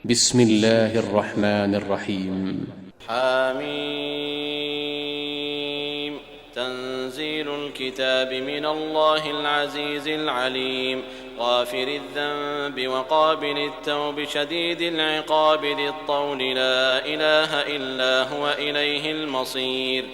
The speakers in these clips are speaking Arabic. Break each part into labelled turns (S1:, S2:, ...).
S1: بسم الله الرحمن الرحيم.
S2: حميم. تنزيل الكتاب من الله العزيز العليم، غافر الذنب وقابل التوب شديد العقاب ذي الطول، لا إله إلا هو إليه المصير.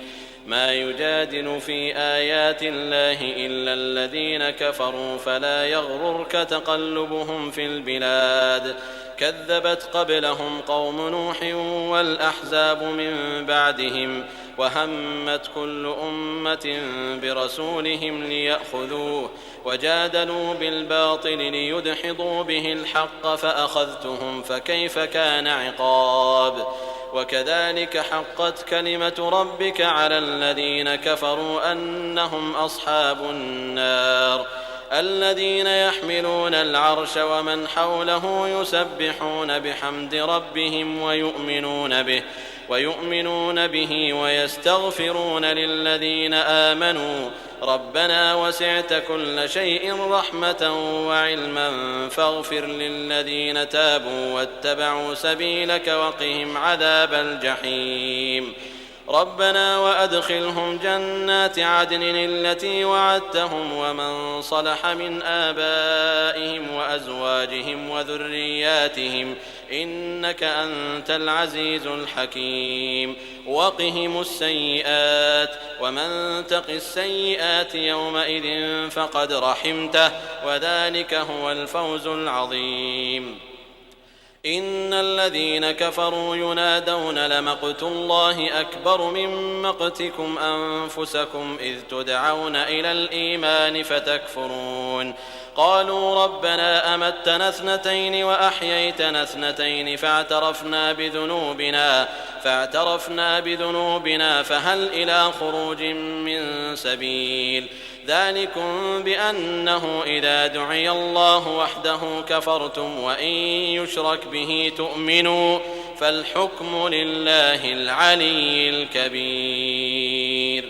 S2: ما يجادل في آيات الله إلا الذين كفروا، فلا يغررك تقلبهم في البلاد. كذبت قبلهم قوم نوح والأحزاب من بعدهم، وهمت كل أمة برسولهم ليأخذوه، وجادلوا بالباطل ليدحضوا به الحق، فأخذتهم فكيف كان عقاب. وكذلك حقت كلمة ربك على الذين كفروا أنهم أصحاب النار. الذين يحملون العرش ومن حوله يسبحون بحمد ربهم ويؤمنون به ويستغفرون للذين آمنوا ربنا وسعت كل شيء رحمة وعلما فاغفر للذين تابوا واتبعوا سبيلك وقهم عذاب الجحيم. ربنا وأدخلهم جنات عدن التي وعدتهم ومن صلح من آبائهم وأزواجهم وذرياتهم إنك أنت العزيز الحكيم. وقهم السيئات، ومن تق السيئات يومئذ فقد رحمته، وذلك هو الفوز العظيم. إن الذين كفروا ينادون لمقت الله أكبر من مقتكم أنفسكم إذ تدعون إلى الإيمان فتكفرون. قالوا ربنا أمتنا اثنتين وأحييتنا اثنتين فاعترفنا بذنوبنا فهل إلى خروج من سبيل. ذلكم بأنه إذا دعي الله وحده كفرتم وإن يشرك به تؤمنوا، فالحكم لله العلي الكبير.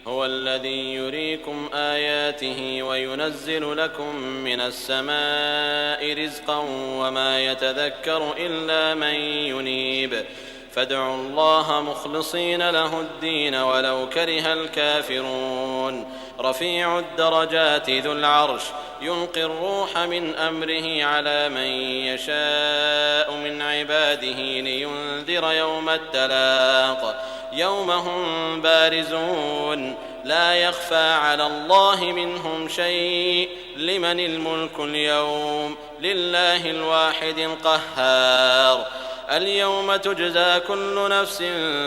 S2: هو الذي يريكم آياته وينزل لكم من السماء رزقا وما يتذكر إلا من ينيب. فادعوا الله مخلصين له الدين ولو كره الكافرون. رفيع الدرجات ذو العرش يلقي الروح من أمره على من يشاء من عباده لينذر يوم التلاق. يوم هم بارزون لا يخفى على الله منهم شيء. لمن الملك اليوم؟ لله الواحد القهار. اليوم تجزى كل نفس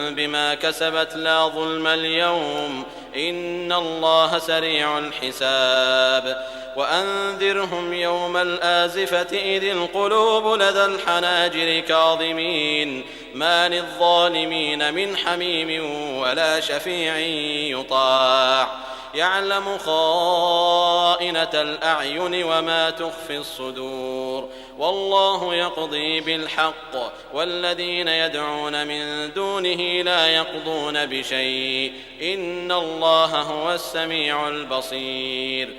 S2: بما كسبت لا ظلم اليوم، إن الله سريع الحساب. وأنذرهم يوم الآزفة إذ القلوب لدى الحناجر كاظمين، ما للظالمين من حميم ولا شفيع يطاع. يعلم خائنة الأعين وما تخفي الصدور، والله يقضي بالحق، والذين يدعون من دونه لا يقضون بشيء، إن الله هو السميع البصير.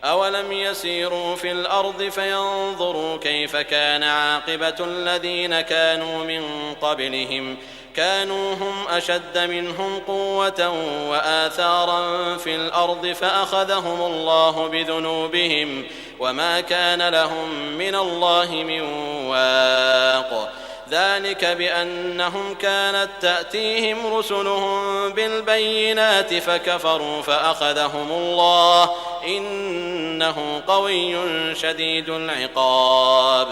S2: أولم يسيروا في الأرض فينظروا كيف كان عاقبة الذين كانوا من قبلهم، كانوا هم أشد منهم قوة وآثارا في الأرض فأخذهم الله بذنوبهم وما كان لهم من الله من واق. ذلك بأنهم كانت تأتيهم رسلهم بالبينات فكفروا فأخذهم الله، إنه قوي شديد العقاب.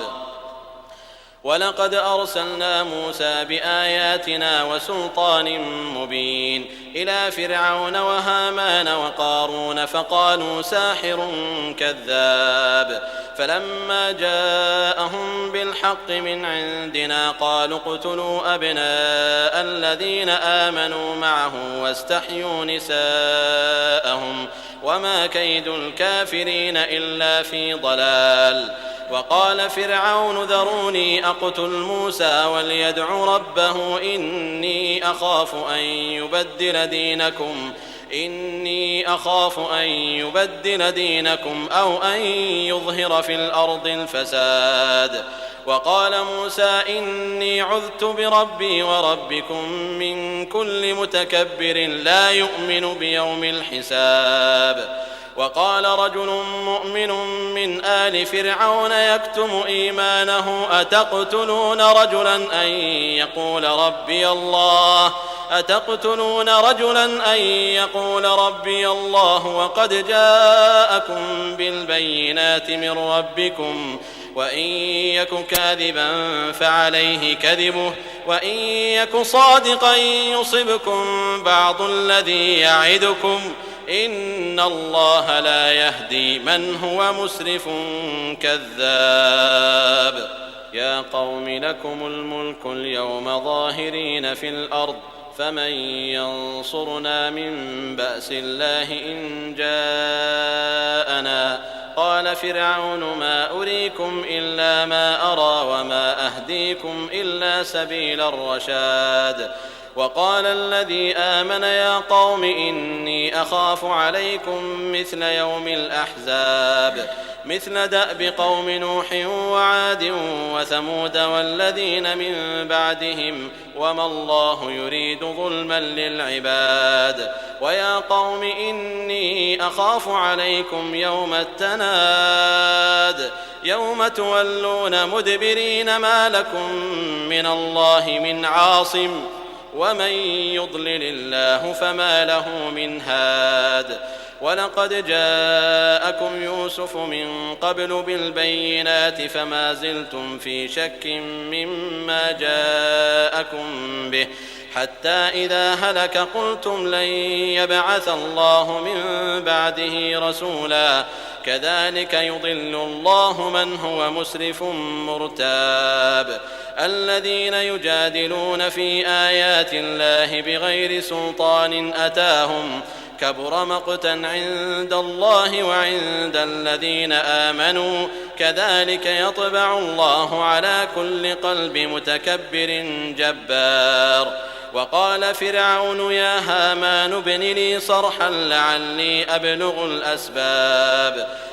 S2: ولقد أرسلنا موسى بآياتنا وسلطان مبين إلى فرعون وهامان وقارون فقالوا ساحر كذاب. فلما جاءهم بالحق من عندنا قالوا اقتلوا أبناء الذين آمنوا معه واستحيوا نساءهم وما كيد الكافرين إلا في ضلال. وقال فرعون ذروني أقتل موسى وليدع ربه إني أخاف أن يبدل دينكم إني أخاف أن يبدل دينكم أو أن يظهر في الأرض الفساد. وقال موسى إني عذت بربي وربكم من كل متكبر لا يؤمن بيوم الحساب. وقال رجل مؤمن من آل فرعون يكتم إيمانه أتقتلون رجلا أن يقول ربي الله وقد جاءكم بالبينات من ربكم وإن يك كاذبا فعليه كذبه وإن يك صادقا يصبكم بعض الذي يعدكم إن الله لا يهدي من هو مسرف كذاب. يا قوم لكم الملك اليوم ظاهرين في الأرض فمن ينصرنا من بأس الله إن جاءنا. قال فرعون ما أريكم إلا ما أرى وما أهديكم إلا سبيل الرشاد. وقال الذي آمن يا قوم إني أخاف عليكم مثل يوم الأحزاب مثل دأب قوم نوح وعاد وثمود والذين من بعدهم وما الله يريد ظلما للعباد. ويا قوم إني أخاف عليكم يوم التناد يوم تولون مدبرين ما لكم من الله من عاصم ومن يضلل الله فما له من هاد. ولقد جاءكم يوسف من قبل بالبينات فما زلتم في شك مما جاءكم به حتى إذا هلك قلتم لن يبعث الله من بعده رسولا كذلك يضل الله من هو مسرف مرتاب. الذين يجادلون في آيات الله بغير سلطان أتاهم كبر مقتا عند الله وعند الذين آمنوا كذلك يطبع الله على كل قلب متكبر جبار. وقال فرعون يا هامان ابن لي صرحا لعلي أبلغ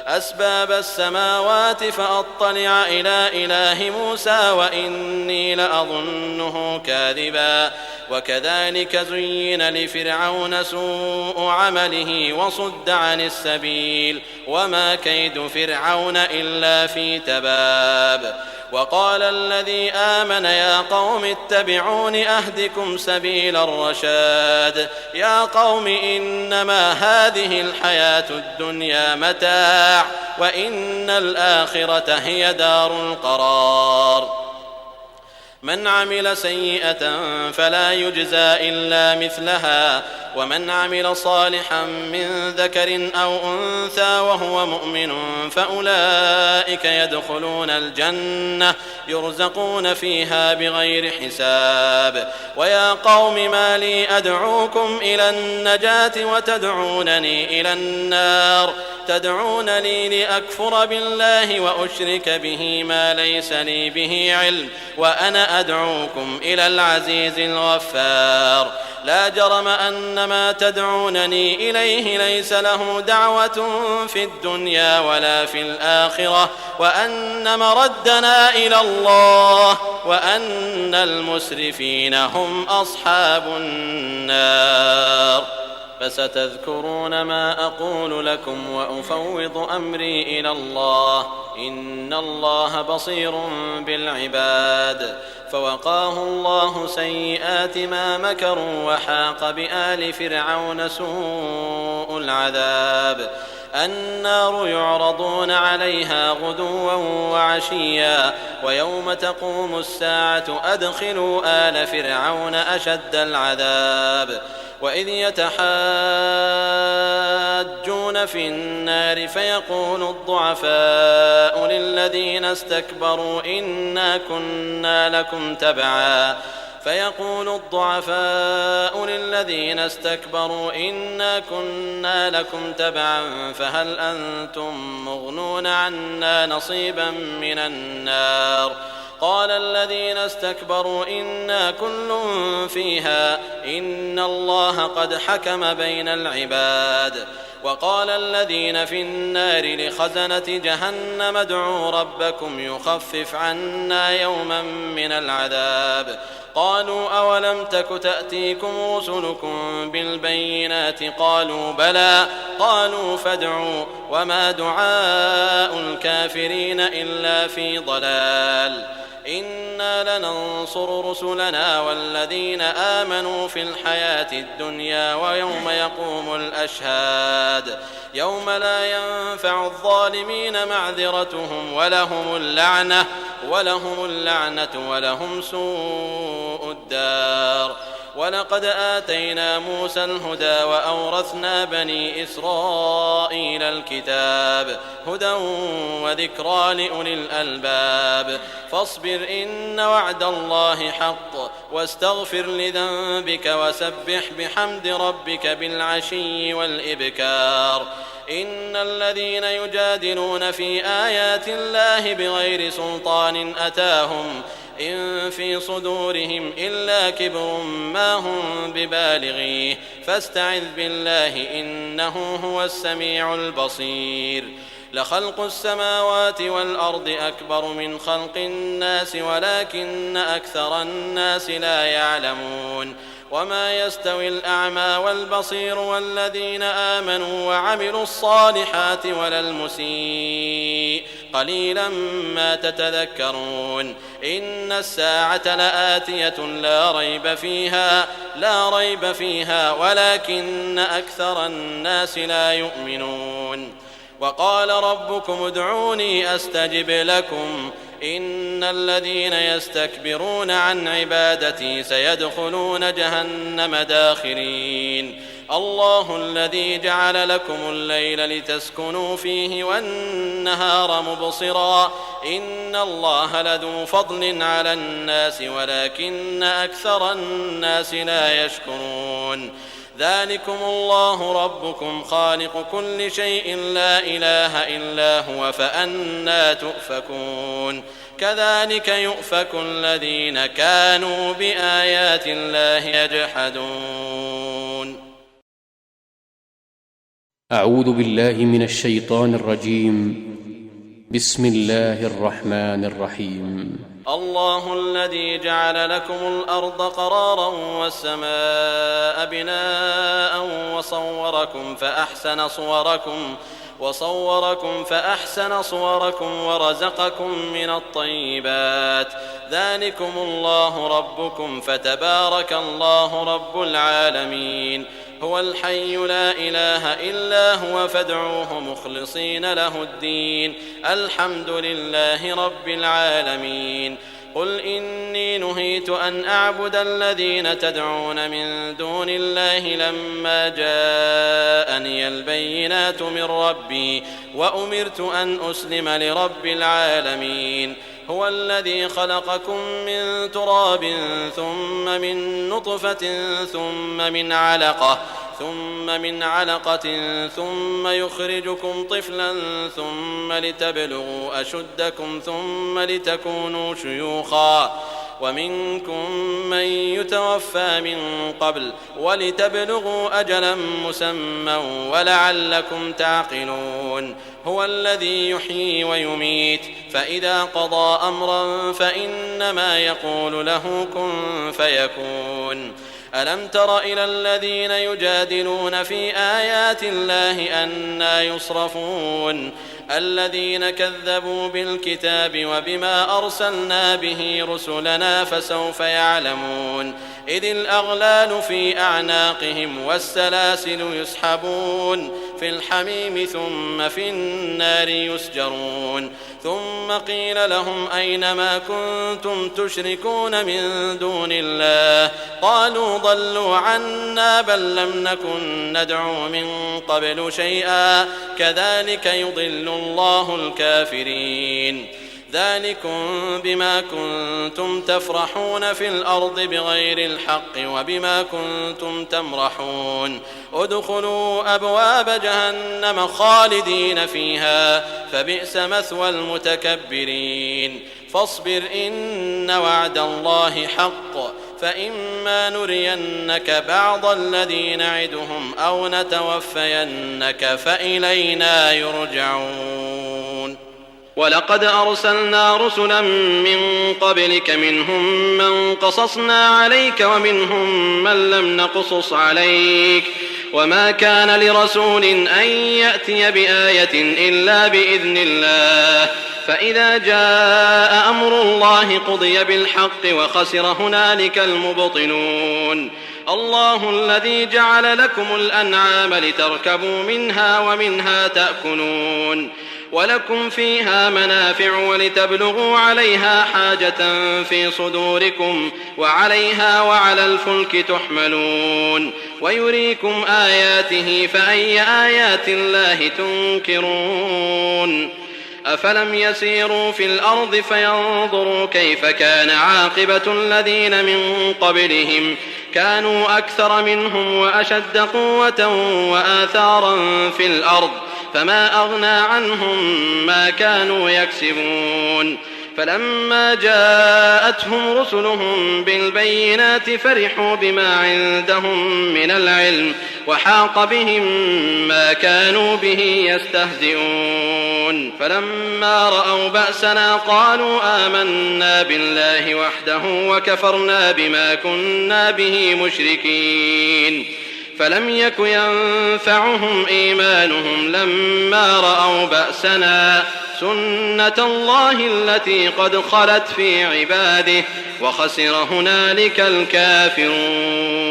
S2: أسباب السماوات فأطلع إلى إله موسى وإني لأظنه كاذبا. وكذلك زين لفرعون سوء عمله وصد عن السبيل وما كيد فرعون إلا في تباب. وقال الذي آمن يا قوم اتبعون أهدكم سبيل الرشاد. يا قوم إنما هذه الحياة الدنيا متاع وإن الآخرة هي دار القرار. من عمل سيئة فلا يجزى إلا مثلها ومن عمل صالحا من ذكر أو أنثى وهو مؤمن فأولئك يدخلون الجنة يرزقون فيها بغير حساب. ويا قوم ما لي أدعوكم إلى النجاة وتدعونني إلى النار تدعونني لأكفر بالله وأشرك به ما ليس لي به علم وأنا أدعوكم إلى العزيز الغفار. لا جرم أن ما تدعونني إليه ليس له دعوة في الدنيا ولا في الآخرة وأن مردنا إلى الله وأن المسرفين هم أصحاب النار. فستذكرون ما أقول لكم وأفوض أمري إلى الله إن الله بصير بالعباد. فوقاه الله سيئات ما مكروا وحاق بآل فرعون سوء العذاب. النار يعرضون عليها غدوا وعشيا ويوم تقوم الساعة أدخلوا آل فرعون أشد العذاب. وإذ يتحاجون في النار فيقول الضعفاء للذين استكبروا إنا كنا لكم تبعا فهل أنتم مغنون عنا نصيبا من النار قال الذين استكبروا إنا كل فيها إن الله قد حكم بين العباد. وقال الذين في النار لخزنة جهنم ادعوا ربكم يخفف عنا يوما من العذاب. قالوا أولم تك تأتيكم رسلكم بالبينات قالوا بلى قالوا فادعوا وما دعاء الكافرين إلا في ضلال. إنا لننصر رسلنا والذين آمنوا في الحياة الدنيا ويوم يقوم الأشهاد يوم لا ينفع الظالمين معذرتهم ولهم اللعنة ولهم سوء الدار. ولقد آتينا موسى الهدى وأورثنا بني إسرائيل الكتاب هدى وذكرى لأولي الألباب. فاصبر إن وعد الله حق واستغفر لذنبك وسبح بحمد ربك بالعشي والإبكار. إن الذين يجادلون في آيات الله بغير سلطان أتاهم إن في صدورهم إلا كبر ما هم ببالغيه فاستعذ بالله إنه هو السميع البصير. لخلق السماوات والأرض أكبر من خلق الناس ولكن أكثر الناس لا يعلمون. وما يستوي الأعمى والبصير والذين آمنوا وعملوا الصالحات ولا المسيء قليلا ما تتذكرون. إن الساعة لآتية لا ريب فيها ولكن أكثر الناس لا يؤمنون. وقال ربكم ادعوني أستجب لكم إن الذين يستكبرون عن عبادتي سيدخلون جهنم داخرين. الله الذي جعل لكم الليل لتسكنوا فيه والنهار مبصرا إن الله لذو فضل على الناس ولكن أكثر الناس لا يشكرون. ذلكم الله ربكم خالق كل شيء لا إله إلا هو فأنى تؤفكون. كذلك يؤفك الذين كانوا بآيات الله يجحدون.
S1: أعوذ بالله من الشيطان الرجيم. بسم الله الرحمن الرحيم.
S2: الله الذي جعل لكم الأرض قرارا والسماء بناء وصوركم فأحسن صوركم ورزقكم من الطيبات. ذلكم الله ربكم فتبارك الله رب العالمين. هو الحي لا إله إلا هو فادعوه مخلصين له الدين الحمد لله رب العالمين. قل إني نهيت أن أعبد الذين تدعون من دون الله لما جاءني البينات من ربي وأمرت أن أسلم لرب العالمين. هو الذي خلقكم من تراب ثم من نطفة ثم من علقة ثم يخرجكم طفلا ثم لتبلغوا أشدكم ثم لتكونوا شيوخا ومنكم من يتوفى من قبل ولتبلغوا أجلا مسمى ولعلكم تعقلون. هو الذي يحيي ويميت فإذا قضى أمرا فإنما يقول له كن فيكون. ألم تر إلى الذين يجادلون في آيات الله أنى يصرفون الذين كذبوا بالكتاب وبما أرسلنا به رسلنا فسوف يعلمون. إذ الأغلال في أعناقهم والسلاسل يسحبون في الحميم ثم في النار يسجرون. ثم قيل لهم أين ما كنتم تشركون من دون الله قالوا ضلوا عنا بل لم نكن ندعو من قبل شيئا كذلك يضل الله الكافرين. ذلكم بما كنتم تفرحون في الأرض بغير الحق وبما كنتم تمرحون. ادخلوا أبواب جهنم خالدين فيها فبئس مثوى المتكبرين. فاصبر إن وعد الله حق فإما نرينك بعض الذي نعدهم أو نتوفينك فإلينا يرجعون. ولقد أرسلنا رسلا من قبلك منهم من قصصنا عليك ومنهم من لم نقصص عليك وما كان لرسول أن يأتي بآية إلا بإذن الله فإذا جاء أمر الله قضي بالحق وخسر هنالك المبطلون. الله الذي جعل لكم الأنعام لتركبوا منها ومنها تأكلون ولكم فيها منافع ولتبلغوا عليها حاجة في صدوركم وعليها وعلى الفلك تحملون ويريكم آياته فأي آيات الله تنكرون. أفلم يسيروا في الأرض فينظروا كيف كان عاقبة الذين من قبلهم كانوا أكثر منهم وأشد قوة وآثارا في الأرض فما أغنى عنهم ما كانوا يكسبون. فلما جاءتهم رسلهم بالبينات فرحوا بما عندهم من العلم وحاق بهم ما كانوا به يستهزئون. فلما رأوا بأسنا قالوا آمنا بالله وحده وكفرنا بما كنا به مشركين. فلم يك ينفعهم إيمانهم لما رأوا بأسنا سنة الله التي قد خلت في عباده وخسر هنالك الكافرون.